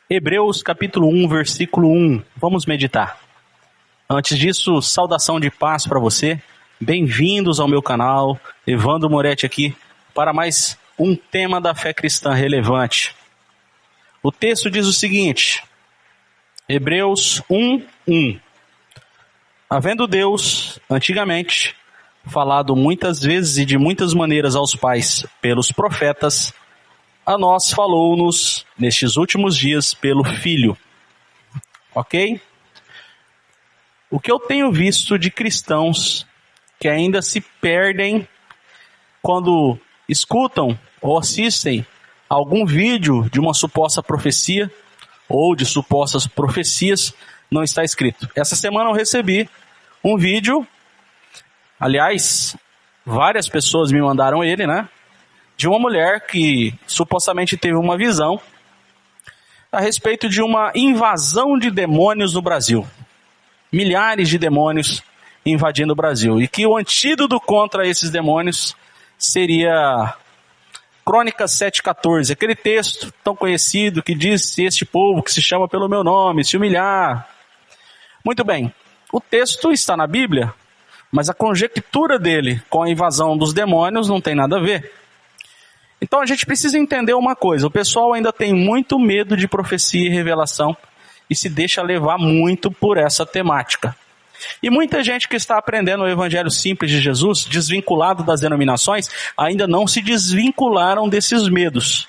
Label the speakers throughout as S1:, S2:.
S1: Hebreus capítulo 1, versículo 1. Vamos meditar. Antes disso, saudação de paz para você. Bem-vindos ao meu canal. Evandro Moretti aqui para mais um tema da fé cristã relevante. O texto diz o seguinte, Hebreus 1, 1. Havendo Deus, antigamente, falado muitas vezes e de muitas maneiras aos pais pelos profetas, a nós falou-nos nestes últimos dias pelo Filho. Ok? O que eu tenho visto de cristãos que ainda se perdem quando escutam ou assistem algum vídeo de uma suposta profecia ou de supostas profecias, não está escrito. Essa semana eu recebi um vídeo, aliás, várias pessoas me mandaram ele, né? De uma mulher que supostamente teve uma visão a respeito de uma invasão de demônios no Brasil. Milhares de demônios invadindo o Brasil. E que o antídoto contra esses demônios seria Crônicas 7,14. Aquele texto tão conhecido que diz: se este povo que se chama pelo meu nome se humilhar. Muito bem, o texto está na Bíblia, mas a conjectura dele com a invasão dos demônios não tem nada a ver. Então a gente precisa entender uma coisa, o pessoal ainda tem muito medo de profecia e revelação e se deixa levar muito por essa temática. E muita gente que está aprendendo o Evangelho simples de Jesus, desvinculado das denominações, ainda não se desvincularam desses medos.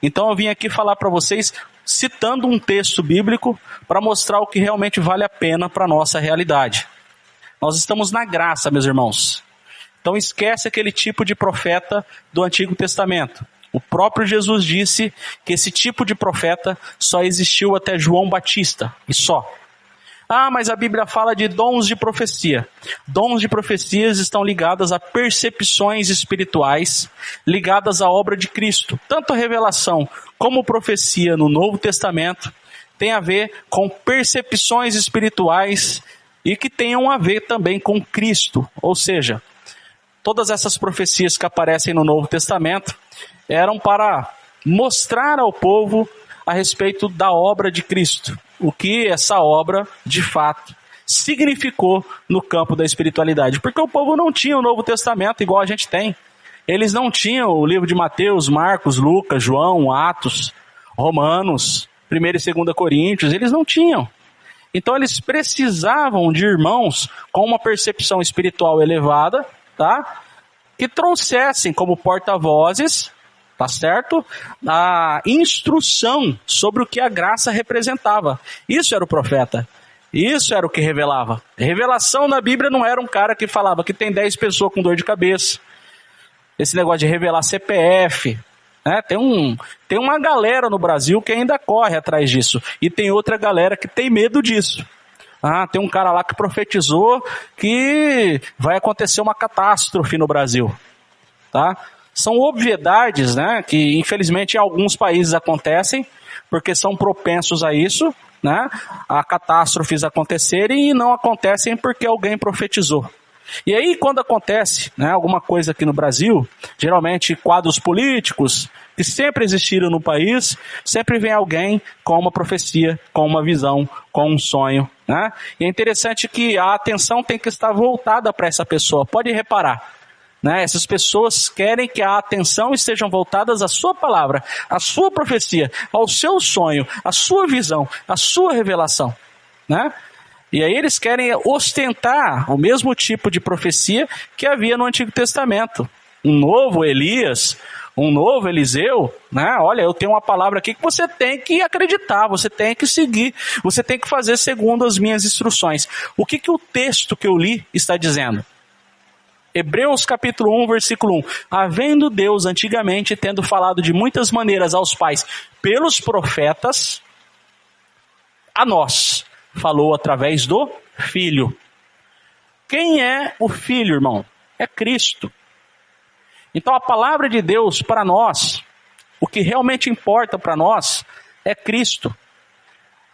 S1: Então eu vim aqui falar para vocês, citando um texto bíblico, para mostrar o que realmente vale a pena para a nossa realidade. Nós estamos na graça, meus irmãos. Então esquece aquele tipo de profeta do Antigo Testamento. O próprio Jesus disse que esse tipo de profeta só existiu até João Batista, e só. Ah, mas a Bíblia fala de dons de profecia. Dons de profecias estão ligadas a percepções espirituais, ligadas à obra de Cristo. Tanto a revelação como profecia no Novo Testamento tem a ver com percepções espirituais e que tenham a ver também com Cristo, ou seja, todas essas profecias que aparecem no Novo Testamento eram para mostrar ao povo a respeito da obra de Cristo. O que essa obra, de fato, significou no campo da espiritualidade. Porque o povo não tinha o Novo Testamento igual a gente tem. Eles não tinham o livro de Mateus, Marcos, Lucas, João, Atos, Romanos, 1 e 2 Coríntios. Eles não tinham. Então eles precisavam de irmãos com uma percepção espiritual elevada, tá? Que trouxessem como porta-vozes, tá certo? A instrução sobre o que a graça representava. Isso era o profeta. Isso era o que revelava. A revelação na Bíblia não era um cara que falava que tem 10 pessoas com dor de cabeça. Esse negócio de revelar CPF. Né? Tem uma galera no Brasil que ainda corre atrás disso. E tem outra galera que tem medo disso. Tem um cara lá que profetizou que vai acontecer uma catástrofe no Brasil. Tá? São obviedades, né, que infelizmente em alguns países acontecem, porque são propensos a isso, né, a catástrofes acontecerem e não acontecem porque alguém profetizou. E aí quando acontece, né, alguma coisa aqui no Brasil, geralmente quadros políticos que sempre existiram no país, sempre vem alguém com uma profecia, com uma visão, com um sonho, né? E é interessante que a atenção tem que estar voltada para essa pessoa, pode reparar. Né? Essas pessoas querem que a atenção estejam voltadas à sua palavra, à sua profecia, ao seu sonho, à sua visão, à sua revelação. Né? E aí eles querem ostentar o mesmo tipo de profecia que havia no Antigo Testamento. Um novo Elias, um novo Eliseu, né? Olha, eu tenho uma palavra aqui que você tem que acreditar, você tem que seguir, você tem que fazer segundo as minhas instruções. O que o texto que eu li está dizendo? Hebreus capítulo 1, versículo 1. Havendo Deus antigamente, tendo falado de muitas maneiras aos pais pelos profetas, a nós falou através do Filho. Quem é o Filho, irmão? É Cristo. Então a palavra de Deus para nós, o que realmente importa para nós, é Cristo.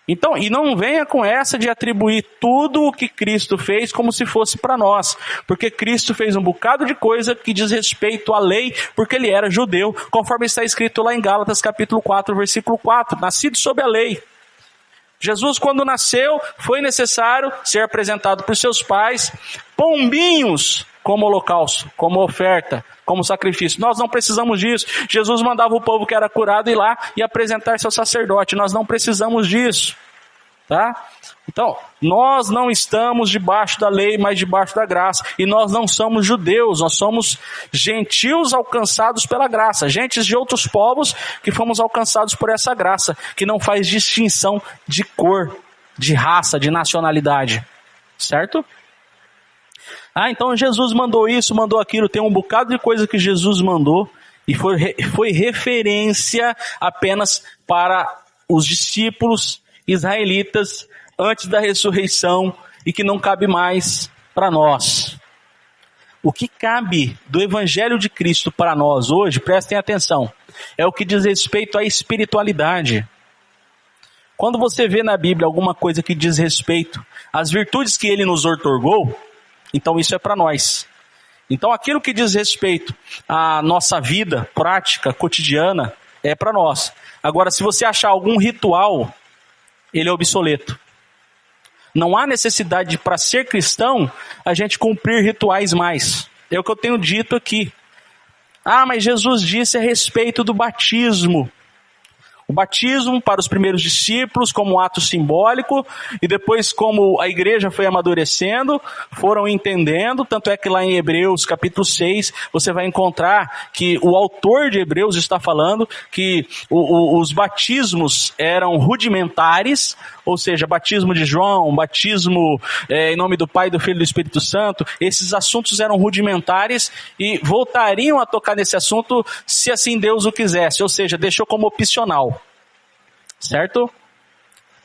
S1: Então, e não venha com essa de atribuir tudo o que Cristo fez como se fosse para nós. Porque Cristo fez um bocado de coisa que diz respeito à lei, porque ele era judeu, conforme está escrito lá em Gálatas capítulo 4, versículo 4, nascido sob a lei. Jesus, quando nasceu, foi necessário ser apresentado por seus pais pombinhos como holocausto, como oferta, como sacrifício. Nós não precisamos disso. Jesus mandava o povo que era curado ir lá e apresentar-se ao sacerdote. Nós não precisamos disso. Tá? Então, nós não estamos debaixo da lei, mas debaixo da graça. E nós não somos judeus, nós somos gentios alcançados pela graça. Gentes de outros povos que fomos alcançados por essa graça, que não faz distinção de cor, de raça, de nacionalidade. Certo? Então Jesus mandou isso, mandou aquilo. Tem um bocado de coisa que Jesus mandou e foi referência apenas para os discípulos israelitas antes da ressurreição e que não cabe mais para nós. O que cabe do Evangelho de Cristo para nós hoje, prestem atenção, é o que diz respeito à espiritualidade. Quando você vê na Bíblia alguma coisa que diz respeito às virtudes que Ele nos outorgou, então isso é para nós. Então aquilo que diz respeito à nossa vida prática, cotidiana, é para nós. Agora, se você achar algum ritual, ele é obsoleto. Não há necessidade para ser cristão a gente cumprir rituais mais. É o que eu tenho dito aqui. Mas Jesus disse a respeito do batismo. O batismo para os primeiros discípulos como um ato simbólico, e depois como a igreja foi amadurecendo, foram entendendo, tanto é que lá em Hebreus capítulo 6, você vai encontrar que o autor de Hebreus está falando que os batismos eram rudimentares, ou seja, batismo de João, batismo em nome do Pai, do Filho e do Espírito Santo, esses assuntos eram rudimentares e voltariam a tocar nesse assunto se assim Deus o quisesse, ou seja, deixou como opcional. Certo?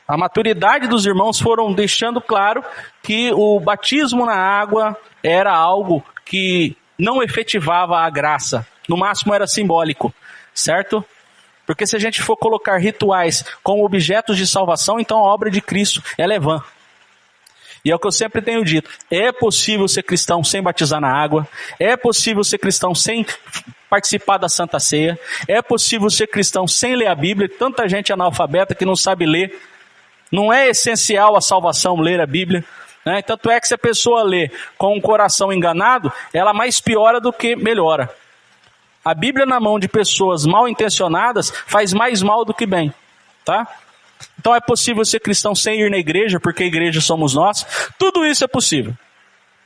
S1: A maturidade dos irmãos foram deixando claro que o batismo na água era algo que não efetivava a graça. No máximo era simbólico. Certo? Porque se a gente for colocar rituais como objetos de salvação, então a obra de Cristo ela é vã. E é o que eu sempre tenho dito. É possível ser cristão sem batizar na água. É possível ser cristão sem participar da Santa Ceia. É possível ser cristão sem ler a Bíblia. Tanta gente analfabeta que não sabe ler. Não é essencial a salvação ler a Bíblia. Né? Tanto é que se a pessoa lê com um coração enganado, ela mais piora do que melhora. A Bíblia na mão de pessoas mal intencionadas faz mais mal do que bem. Tá? Então é possível ser cristão sem ir na igreja, porque a igreja somos nós. Tudo isso é possível.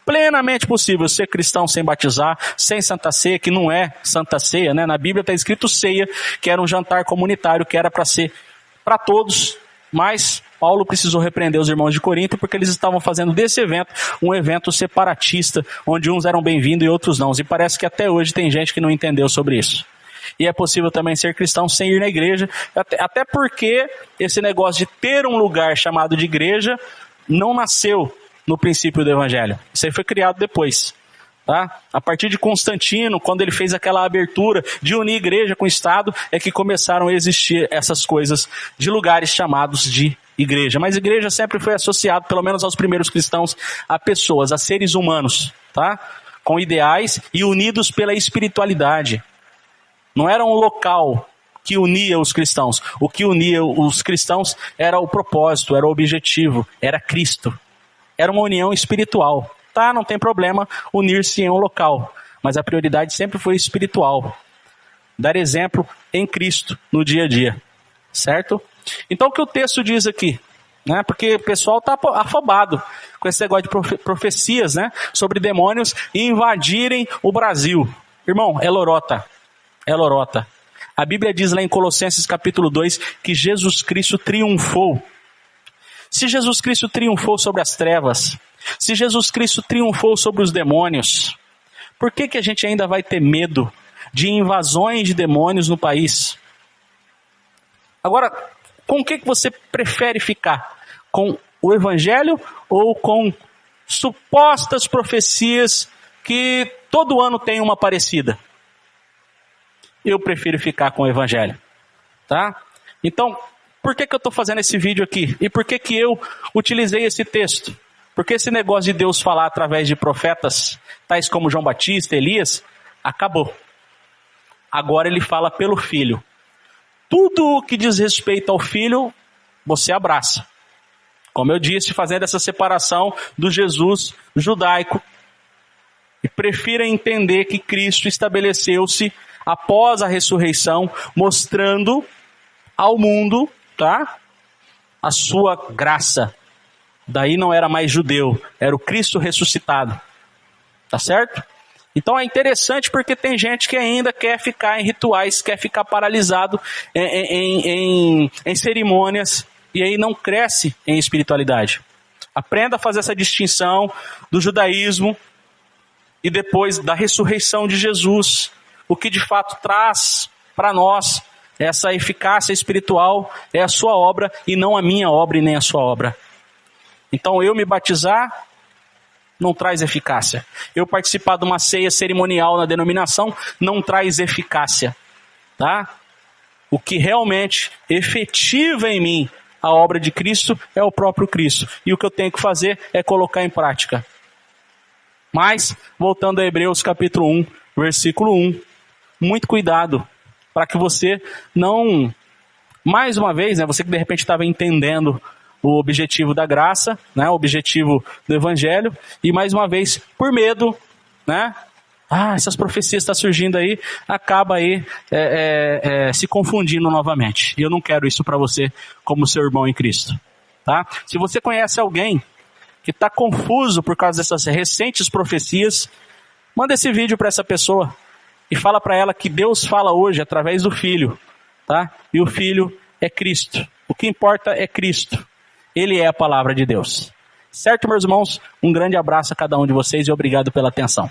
S1: Plenamente possível ser cristão sem batizar, sem Santa Ceia, que não é Santa Ceia, né? Na Bíblia está escrito ceia, que era um jantar comunitário, que era para ser para todos, mas Paulo precisou repreender os irmãos de Corinto, porque eles estavam fazendo desse evento um evento separatista, onde uns eram bem-vindos e outros não. E parece que até hoje tem gente que não entendeu sobre isso. E é possível também ser cristão sem ir na igreja, até porque esse negócio de ter um lugar chamado de igreja não nasceu no princípio do Evangelho. Isso aí foi criado depois. Tá? A partir de Constantino, quando ele fez aquela abertura de unir igreja com Estado, é que começaram a existir essas coisas de lugares chamados de igreja. Mas igreja sempre foi associado, pelo menos aos primeiros cristãos, a pessoas, a seres humanos, tá? Com ideais e unidos pela espiritualidade. Não era um local que unia os cristãos. O que unia os cristãos era o propósito, era o objetivo, era Cristo. Era uma união espiritual. Tá, não tem problema unir-se em um local, mas a prioridade sempre foi espiritual. Dar exemplo em Cristo no dia a dia. Certo? Então o que o texto diz aqui? Né? Porque o pessoal está afobado com esse negócio de profecias, né? Sobre demônios invadirem o Brasil. Irmão, é lorota. É lorota. A Bíblia diz lá em Colossenses capítulo 2 que Jesus Cristo triunfou. Se Jesus Cristo triunfou sobre as trevas, se Jesus Cristo triunfou sobre os demônios, por que a gente ainda vai ter medo de invasões de demônios no país? Agora, com o que você prefere ficar? Com o Evangelho ou com supostas profecias que todo ano tem uma parecida? Eu prefiro ficar com o Evangelho, tá? Então, por que eu estou fazendo esse vídeo aqui? E por que eu utilizei esse texto? Porque esse negócio de Deus falar através de profetas, tais como João Batista, Elias, acabou. Agora ele fala pelo Filho. Tudo o que diz respeito ao Filho, você abraça. Como eu disse, fazendo essa separação do Jesus judaico. E prefira entender que Cristo estabeleceu-se após a ressurreição, mostrando ao mundo, tá, a sua graça. Daí não era mais judeu, era o Cristo ressuscitado. Tá certo? Então é interessante porque tem gente que ainda quer ficar em rituais, quer ficar paralisado em cerimônias, e aí não cresce em espiritualidade. Aprenda a fazer essa distinção do judaísmo e depois da ressurreição de Jesus. O que de fato traz para nós essa eficácia espiritual é a sua obra e não a minha obra e nem a sua obra. Então eu me batizar não traz eficácia. Eu participar de uma ceia cerimonial na denominação não traz eficácia. Tá? O que realmente efetiva em mim a obra de Cristo é o próprio Cristo. E o que eu tenho que fazer é colocar em prática. Mas, voltando a Hebreus capítulo 1, versículo 1, muito cuidado para que você não, mais uma vez, né, você que de repente estava entendendo o objetivo da graça, né, o objetivo do evangelho, e mais uma vez, por medo, né, essas profecias estão surgindo aí, acaba aí se confundindo novamente. E eu não quero isso para você como seu irmão em Cristo. Tá? Se você conhece alguém que está confuso por causa dessas recentes profecias, manda esse vídeo para essa pessoa e fala para ela que Deus fala hoje através do Filho. Tá? E o Filho é Cristo. O que importa é Cristo. Ele é a palavra de Deus. Certo, meus irmãos? Um grande abraço a cada um de vocês e obrigado pela atenção.